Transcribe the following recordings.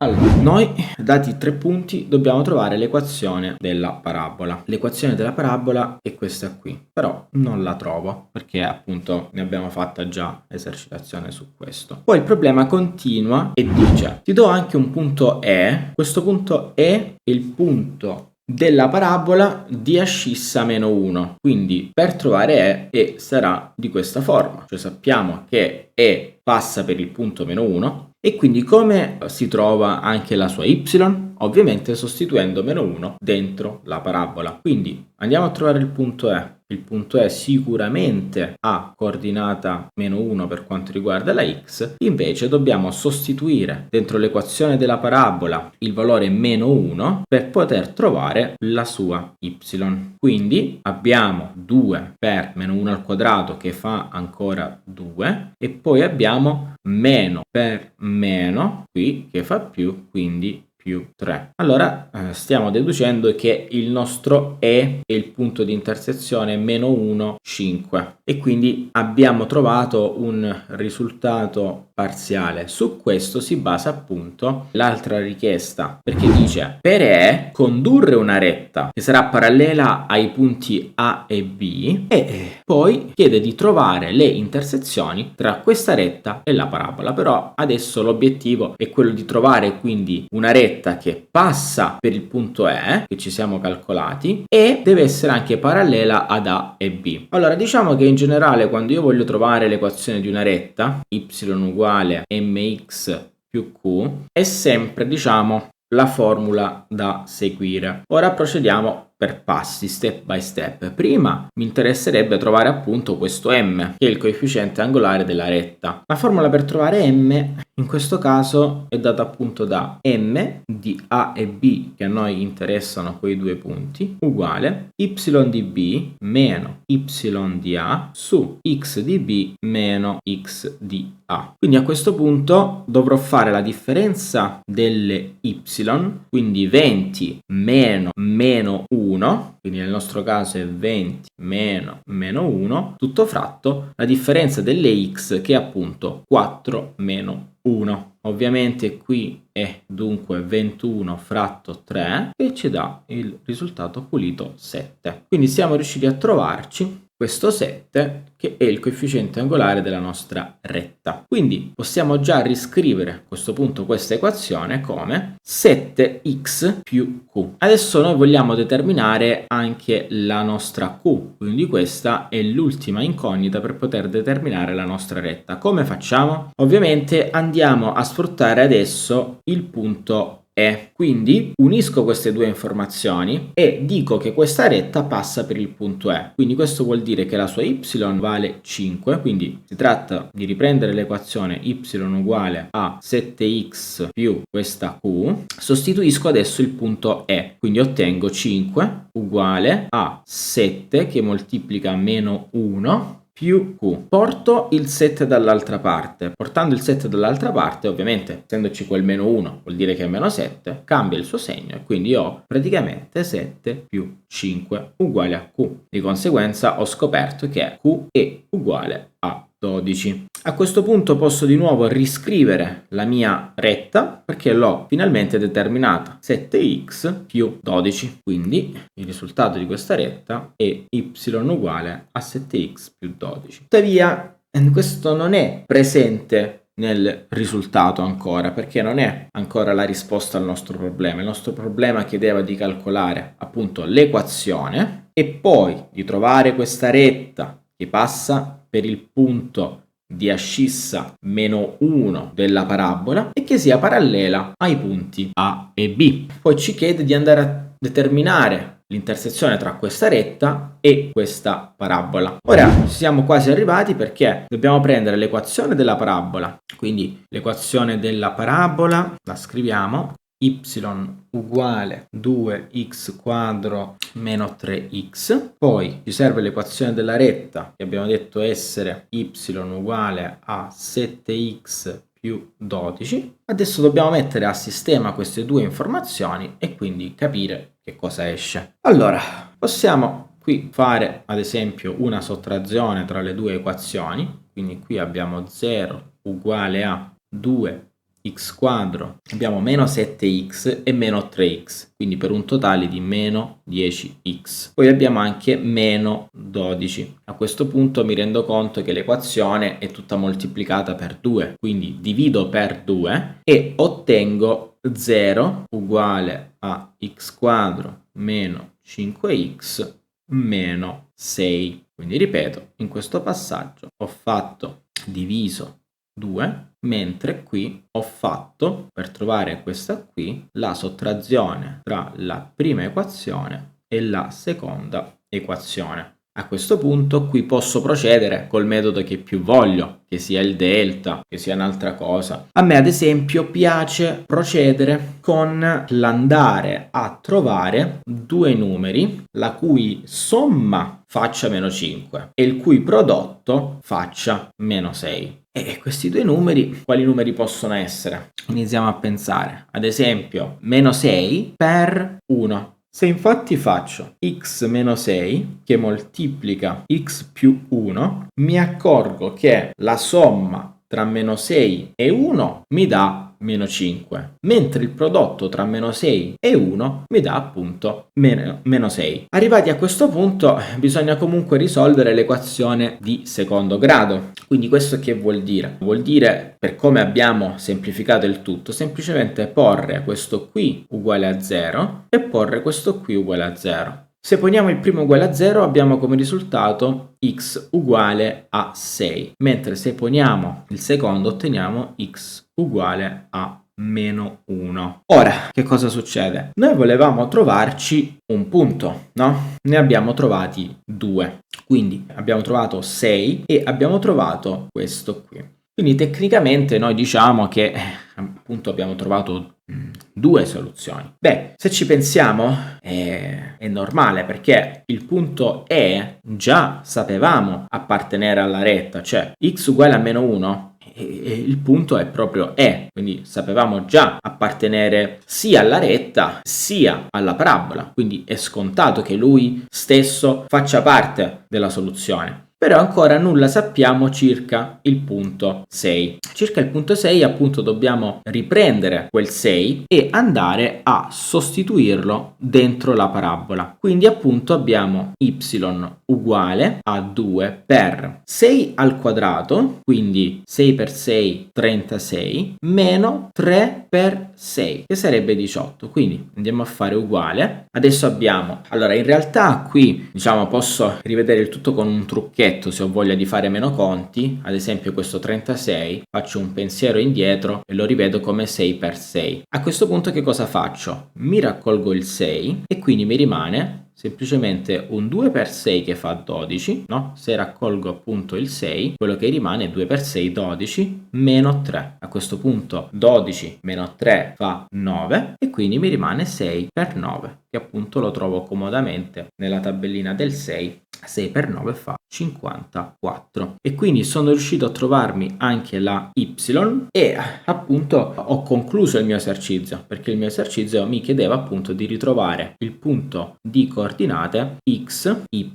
Allora, noi dati 3 punti dobbiamo trovare l'equazione della parabola. L'equazione della parabola è questa qui, però non la trovo perché appunto ne abbiamo fatta già esercitazione su questo. Poi il problema continua e dice: ti do anche un punto E, questo punto E è il punto della parabola di ascissa meno 1, quindi per trovare E sarà di questa forma, cioè sappiamo che E passa per il punto meno 1 e quindi come si trova anche la sua y? Ovviamente sostituendo meno 1 dentro la parabola. Quindi andiamo a trovare il punto E. Il punto E sicuramente ha coordinata meno 1 per quanto riguarda la x, invece dobbiamo sostituire dentro l'equazione della parabola il valore meno 1 per poter trovare la sua y. Quindi abbiamo 2 per meno 1 al quadrato che fa ancora 2 e poi abbiamo meno per meno qui che fa più, quindi più 3. Allora stiamo deducendo che il nostro E è il punto di intersezione meno 1, 5 e quindi abbiamo trovato un risultato parziale. Su questo si basa appunto l'altra richiesta, perché dice per E condurre una retta che sarà parallela ai punti A e B e poi chiede di trovare le intersezioni tra questa retta e la parabola. Però adesso l'obiettivo è quello di trovare quindi una retta che passa per il punto E che ci siamo calcolati e deve essere anche parallela ad A e B. Allora diciamo che in generale quando io voglio trovare l'equazione di una retta y uguale mx più q è sempre diciamo la formula da seguire. Ora procediamo per passi, step by step. Prima mi interesserebbe trovare appunto questo m, che è il coefficiente angolare della retta. La formula per trovare m in questo caso è data appunto da m di a e b, che a noi interessano quei due punti, uguale y di b meno y di a su x di b meno x di a. Quindi a questo punto dovrò fare la differenza delle y, quindi 20 meno 1, quindi nel nostro caso è 20 meno 1, tutto fratto la differenza delle x che è appunto 4 meno 1. Ovviamente qui è dunque 21 fratto 3 che ci dà il risultato pulito 7. Quindi siamo riusciti a trovarci questo 7 che è il coefficiente angolare della nostra retta. Quindi possiamo già riscrivere a questo punto questa equazione come 7x più q. Adesso noi vogliamo determinare anche la nostra q, quindi questa è l'ultima incognita per poter determinare la nostra retta. Come facciamo? Ovviamente andiamo a sfruttare adesso il punto E. Quindi unisco queste due informazioni e dico che questa retta passa per il punto E. Quindi questo vuol dire che la sua y vale 5, quindi si tratta di riprendere l'equazione y uguale a 7x più questa q. Sostituisco adesso il punto E, quindi ottengo 5 uguale a 7 che moltiplica meno 1 più q. Porto il 7 dall'altra parte. Portando il 7 dall'altra parte, ovviamente, essendoci quel meno 1, vuol dire che è meno 7, cambia il suo segno e quindi ho praticamente 7 più 5 uguale a q. Di conseguenza ho scoperto che q è uguale a 12. A questo punto posso di nuovo riscrivere la mia retta perché l'ho finalmente determinata 7x più 12. Quindi il risultato di questa retta è y uguale a 7x più 12. Tuttavia questo non è presente nel risultato ancora, perché non è ancora la risposta al nostro problema. Il nostro problema chiedeva di calcolare appunto l'equazione e poi di trovare questa retta che passa per il punto di ascissa meno 1 della parabola e che sia parallela ai punti A e B. Poi ci chiede di andare a determinare l'intersezione tra questa retta e questa parabola. Ora siamo quasi arrivati perché dobbiamo prendere l'equazione della parabola. Quindi l'equazione della parabola la scriviamo: y uguale 2x quadro meno 3x, poi ci serve l'equazione della retta che abbiamo detto essere y uguale a 7x più 12. Adesso dobbiamo mettere a sistema queste due informazioni e quindi capire che cosa esce. Allora, possiamo qui fare ad esempio una sottrazione tra le due equazioni, quindi qui abbiamo 0 uguale a 2 x quadro, abbiamo meno 7x e meno 3x, quindi per un totale di meno 10x. Poi abbiamo anche meno 12. A questo punto mi rendo conto che l'equazione è tutta moltiplicata per 2, quindi divido per 2 e ottengo 0 uguale a x quadro meno 5x meno 6. Quindi ripeto, in questo passaggio ho fatto diviso 2, mentre qui ho fatto, per trovare questa qui, la sottrazione tra la prima equazione e la seconda equazione. A questo punto qui posso procedere col metodo che più voglio, che sia il delta, che sia un'altra cosa. A me ad esempio piace procedere con l'andare a trovare due numeri la cui somma faccia meno 5 e il cui prodotto faccia meno 6. E questi due numeri, quali numeri possono essere? Iniziamo a pensare. Ad esempio, meno 6 per 1. Se infatti faccio x meno 6 che moltiplica x più 1, mi accorgo che la somma tra meno 6 e 1 mi dà meno 5, mentre il prodotto tra meno 6 e 1 mi dà appunto meno 6. Arrivati a questo punto bisogna comunque risolvere l'equazione di secondo grado. Quindi questo che vuol dire? Vuol dire, per come abbiamo semplificato il tutto, semplicemente porre questo qui uguale a 0 e porre questo qui uguale a 0. Se poniamo il primo uguale a 0 abbiamo come risultato x uguale a 6, mentre se poniamo il secondo otteniamo x uguale a meno 1. Ora, che cosa succede? Noi volevamo trovarci un punto, no? Ne abbiamo trovati 2, quindi abbiamo trovato 6 e abbiamo trovato questo qui. Quindi tecnicamente noi diciamo che appunto abbiamo trovato due soluzioni. Beh, se ci pensiamo è normale perché il punto E già sapevamo appartenere alla retta, cioè x uguale a meno 1 e il punto è proprio E, quindi sapevamo già appartenere sia alla retta sia alla parabola, quindi è scontato che lui stesso faccia parte della soluzione. Però ancora nulla sappiamo circa il punto 6. Circa il punto 6 appunto dobbiamo riprendere quel 6 e andare a sostituirlo dentro la parabola. Quindi appunto abbiamo y uguale a 2 per 6 al quadrato, quindi 6 per 6 36, meno 3 per 6 che sarebbe 18. Quindi andiamo a fare uguale. Adesso abbiamo, allora in realtà qui diciamo posso rivedere il tutto con un trucchetto se ho voglia di fare meno conti. Ad esempio questo 36 faccio un pensiero indietro e lo rivedo come 6 per 6. A questo punto che cosa faccio? Mi raccolgo il 6 e quindi mi rimane semplicemente un 2 per 6 che fa 12, no? Se raccolgo appunto il 6, quello che rimane è 2 per 6, 12, meno 3. A questo punto 12 meno 3 fa 9 e quindi mi rimane 6 per 9, che appunto lo trovo comodamente nella tabellina del 6. 6 per 9 fa 54 e quindi sono riuscito a trovarmi anche la y e appunto ho concluso il mio esercizio, perché il mio esercizio mi chiedeva appunto di ritrovare il punto di coordinate x, y,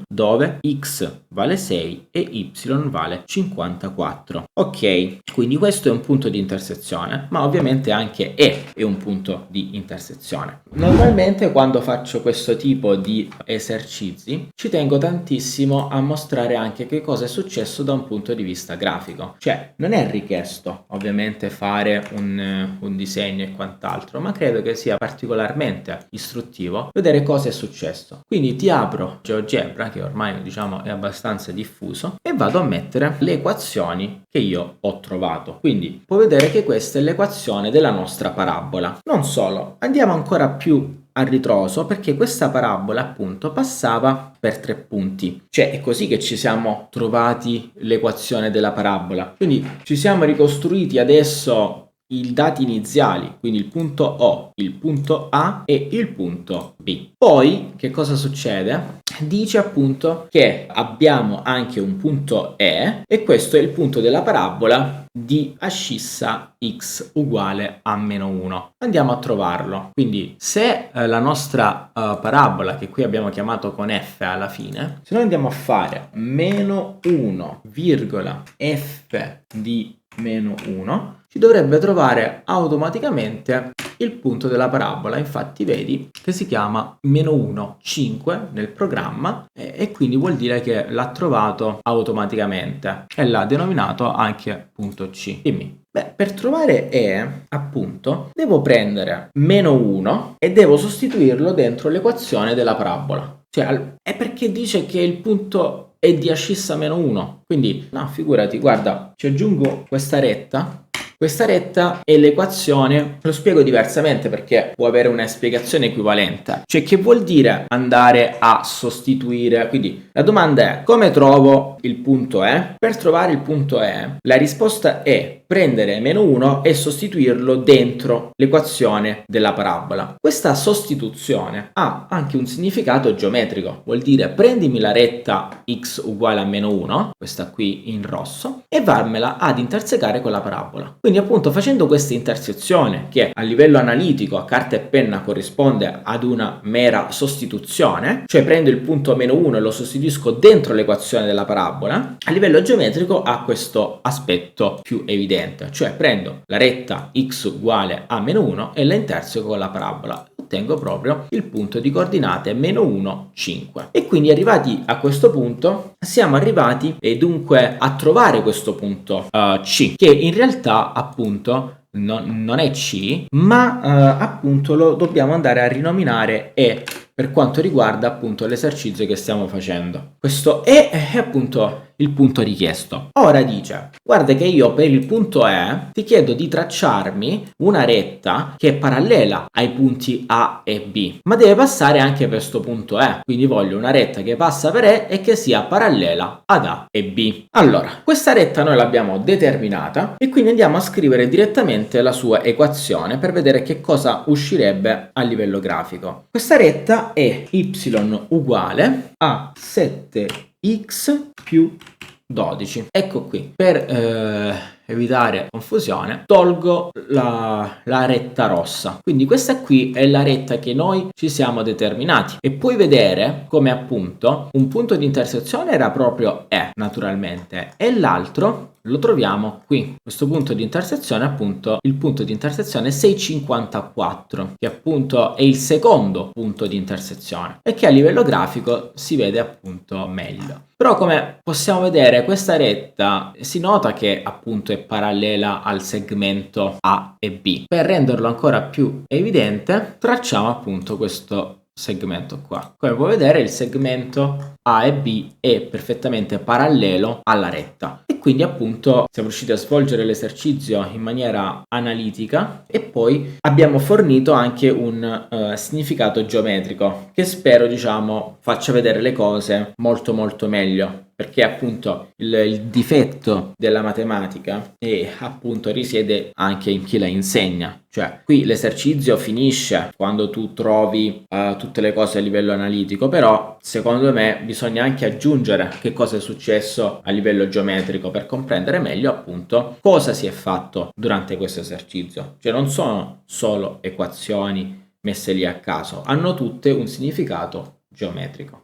dove x vale 6 e y vale 54. Ok, quindi questo è un punto di intersezione, ma ovviamente anche E è un punto di intersezione. Normalmente quando faccio questo tipo di esercizi ci tengo tantissimo a mostrare anche che cosa è successo da un punto di vista grafico. Cioè, non è richiesto ovviamente fare un disegno e quant'altro, ma credo che sia particolarmente istruttivo vedere cosa è successo. Quindi ti apro GeoGebra, che ormai diciamo è abbastanza diffuso, e vado a mettere le equazioni che io ho trovato. Quindi puoi vedere che questa è l'equazione della nostra parabola. Non solo, andiamo ancora più a ritroso perché questa parabola appunto passava per 3 punti, cioè è così che ci siamo trovati l'equazione della parabola. Quindi ci siamo ricostruiti adesso i dati iniziali, quindi il punto O, il punto A e il punto B. Poi che cosa succede? Dice appunto che abbiamo anche un punto E e questo è il punto della parabola di ascissa x uguale a meno 1. Andiamo a trovarlo. Quindi se la nostra parabola, che qui abbiamo chiamato con f alla fine, se noi andiamo a fare meno 1, f di meno 1, ci dovrebbe trovare automaticamente il punto della parabola. Infatti vedi che si chiama meno 1, 5 nel programma e quindi vuol dire che l'ha trovato automaticamente e l'ha denominato anche punto C. Dimmi. Beh, per trovare E, appunto, devo prendere meno 1 e devo sostituirlo dentro l'equazione della parabola. Cioè, è perché dice che il punto è di ascissa meno 1. Quindi, no, figurati, guarda, ci aggiungo questa retta. Questa retta è l'equazione, lo spiego diversamente perché può avere una spiegazione equivalente. Cioè, che vuol dire andare a sostituire? Quindi la domanda è: come trovo il punto E? Per trovare il punto E, la risposta è prendere meno 1 e sostituirlo dentro l'equazione della parabola. Questa sostituzione ha anche un significato geometrico, vuol dire prendimi la retta x uguale a meno 1, questa qui in rosso, e varmela ad intersecare con la parabola. Quindi appunto facendo questa intersezione, che a livello analitico a carta e penna corrisponde ad una mera sostituzione, cioè prendo il punto meno 1 e lo sostituisco dentro l'equazione della parabola, a livello geometrico ha questo aspetto più evidente. Cioè prendo la retta x uguale a meno 1 e la interseco con la parabola. Ottengo proprio il punto di coordinate meno 1, 5. E quindi arrivati a questo punto siamo arrivati dunque a trovare questo punto C, che in realtà appunto non è C, ma appunto lo dobbiamo andare a rinominare E per quanto riguarda appunto l'esercizio che stiamo facendo. Questo è appunto il punto richiesto. Ora dice: guarda che io per il punto E ti chiedo di tracciarmi una retta che è parallela ai punti A e B, ma deve passare anche per questo punto E, quindi voglio una retta che passa per E e che sia parallela ad A e B. Allora, questa retta noi l'abbiamo determinata e quindi andiamo a scrivere direttamente la sua equazione per vedere che cosa uscirebbe a livello grafico. Questa retta è y uguale a 7x più 12. Ecco qui, per evitare confusione tolgo la retta rossa, quindi questa qui è la retta che noi ci siamo determinati e puoi vedere come appunto un punto di intersezione era proprio E naturalmente e l'altro lo troviamo qui. Questo punto di intersezione appunto il punto di intersezione 654, che appunto è il secondo punto di intersezione e che a livello grafico si vede appunto meglio. Però come possiamo vedere questa retta si nota che appunto è parallela al segmento A e B. Per renderlo ancora più evidente tracciamo appunto questo segmento qua. Come puoi vedere il segmento A e B è perfettamente parallelo alla retta e quindi appunto siamo riusciti a svolgere l'esercizio in maniera analitica e poi abbiamo fornito anche un significato geometrico che spero diciamo faccia vedere le cose molto meglio, perché appunto il difetto della matematica appunto risiede anche in chi la insegna. Cioè qui l'esercizio finisce quando tu trovi tutte le cose a livello analitico, però secondo me bisogna anche aggiungere che cosa è successo a livello geometrico per comprendere meglio appunto cosa si è fatto durante questo esercizio. Cioè non sono solo equazioni messe lì a caso, hanno tutte un significato geometrico.